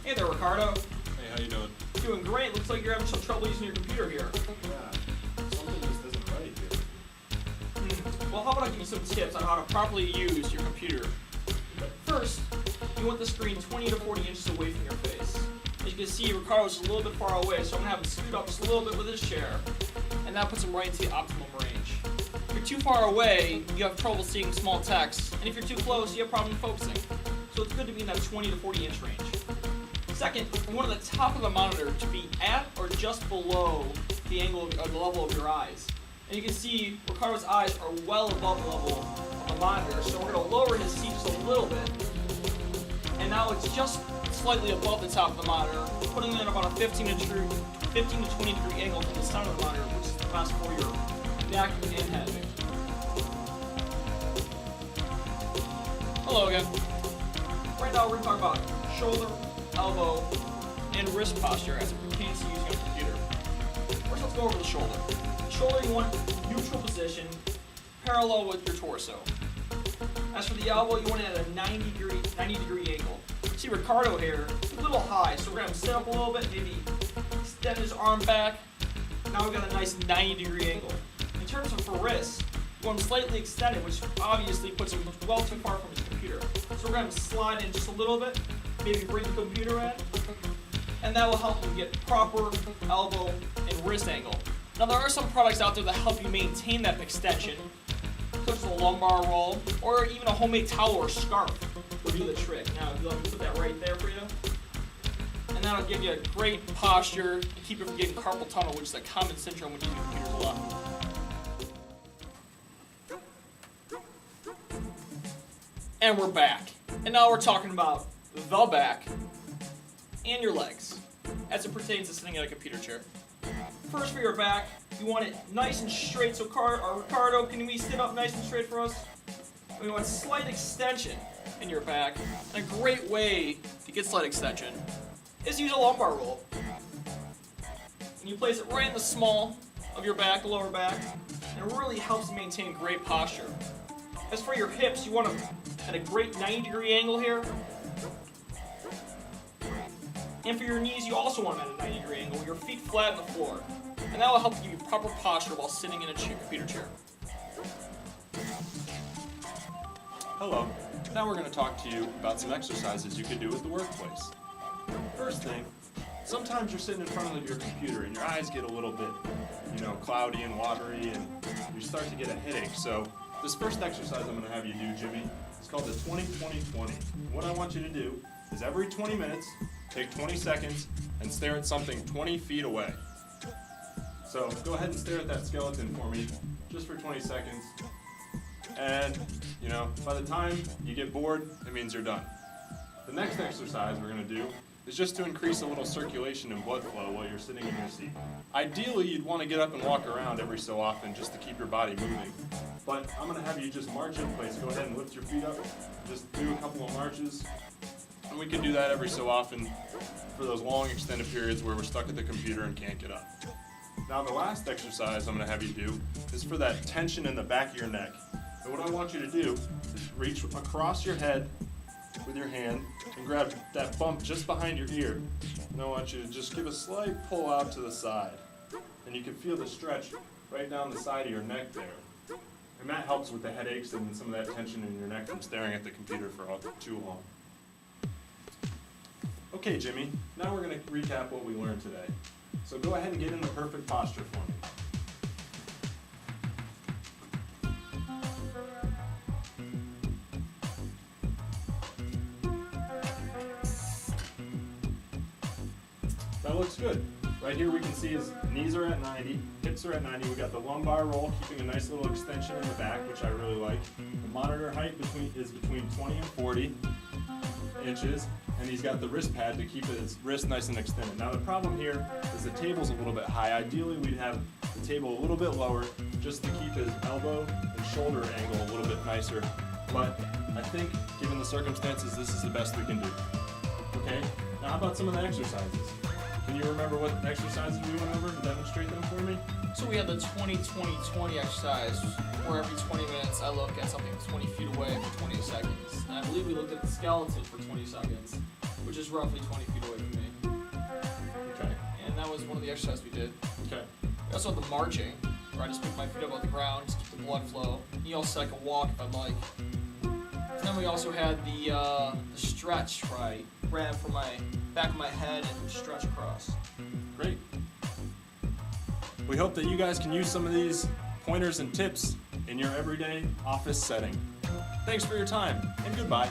Hey there, Ricardo. Hey, how you doing? Doing great. Looks like you're having some trouble using your computer here. Yeah, something just isn't right here. Well, how about I give you some tips on how to properly use your computer. First, you want the screen 20 to 40 inches away from your face. As you can see, Ricardo's a little bit far away, so I'm going to have him scoot up just a little bit with his chair, and that puts him right into the optimum range. If you're too far away, you have trouble seeing small text, and if you're too close, you have problem focusing. So it's good to be in that 20 to 40 inch range. Second, you want the top of the monitor to be at or just below the angle or the level of your eyes. And you can see Ricardo's eyes are well above the level of the monitor, so we're going to lower his seat just a little bit. And now it's just slightly above the top of the monitor, putting it in about a 15 to 20 degree angle from the center of the monitor, which is the best for your neck and head. Hello again. Right now we're going to talk about shoulder, elbow, and wrist posture as it pertains to using a computer. First, let's go over the shoulder. The shoulder, you want neutral position, parallel with your torso. As for the elbow, you want it at a 90 degree angle. See Ricardo here, it's a little high, so we're going to sit up a little bit, maybe extend his arm back. Now we've got a nice 90 degree angle. In terms of for wrists, you want him slightly extended, which obviously puts him well too far from his computer. So we're going to slide in just a little bit, maybe bring the computer in, and that will help you get proper elbow and wrist angle. Now there are some products out there that help you maintain that extension, such as a lumbar roll, or even a homemade towel or scarf will do the trick. Now, if you let me put that right there for you, and that'll give you a great posture and keep you from getting carpal tunnel, which is a common syndrome when using computers a lot. And we're back. And now we're talking about the back and your legs as it pertains to sitting at a computer chair. First, for your back, you want it nice and straight. So Ricardo, can we sit up nice and straight for us? We want slight extension in your back. And a great way to get slight extension is to use a lumbar roll. And you place it right in the small of your back, the lower back, and it really helps maintain great posture. As for your hips, you want them at a great 90 degree angle here. And for your knees, you also want them at a 90 degree angle, your feet flat on the floor. And that will help give you proper posture while sitting in a computer chair. Hello. Now we're going to talk to you about some exercises you could do at the workplace. First thing, sometimes you're sitting in front of your computer and your eyes get a little bit, cloudy and watery, and you start to get a headache. So this first exercise I'm going to have you do, Jimmy, is called the 20-20-20. What I want you to do is every 20 minutes, take 20 seconds and stare at something 20 feet away. So go ahead and stare at that skeleton for me, just for 20 seconds. And, by the time you get bored, it means you're done. The next exercise we're going to do is just to increase a little circulation and blood flow while you're sitting in your seat. Ideally, you'd want to get up and walk around every so often just to keep your body moving. But I'm going to have you just march in place. Go ahead and lift your feet up. Just do a couple of marches. And we can do that every so often for those long extended periods where we're stuck at the computer and can't get up. Now the last exercise I'm going to have you do is for that tension in the back of your neck. And what I want you to do is reach across your head with your hand and grab that bump just behind your ear. And I want you to just give a slight pull out to the side. And you can feel the stretch right down the side of your neck there. And that helps with the headaches and some of that tension in your neck from staring at the computer for too long. Okay, Jimmy, now we're going to recap what we learned today. So go ahead and get in the perfect posture for me. That looks good. Right here we can see his knees are at 90, hips are at 90. We got the lumbar roll keeping a nice little extension in the back, which I really like. The monitor height is between 20 and 40 inches, and he's got the wrist pad to keep his wrist nice and extended. Now the problem here is the table's a little bit high. Ideally we'd have the table a little bit lower just to keep his elbow and shoulder angle a little bit nicer. But I think given the circumstances, this is the best we can do. Okay, now how about some of the exercises? Can you remember what exercises we went over and demonstrate them for me? So we had the 20-20-20 exercise, where every 20 minutes I look at something 20 feet away for 20 seconds. And I believe we looked at the skeleton for 20 seconds, which is roughly 20 feet away from me. Okay. And that was one of the exercises we did. Okay. We also had the marching, where I just pick my feet up off the ground, just keep the blood flow. You also I can walk if I'd like. And then we also had the stretch, where I ran from my back of my head and would stretch across. Great. We hope that you guys can use some of these pointers and tips in your everyday office setting. Thanks for your time, and goodbye.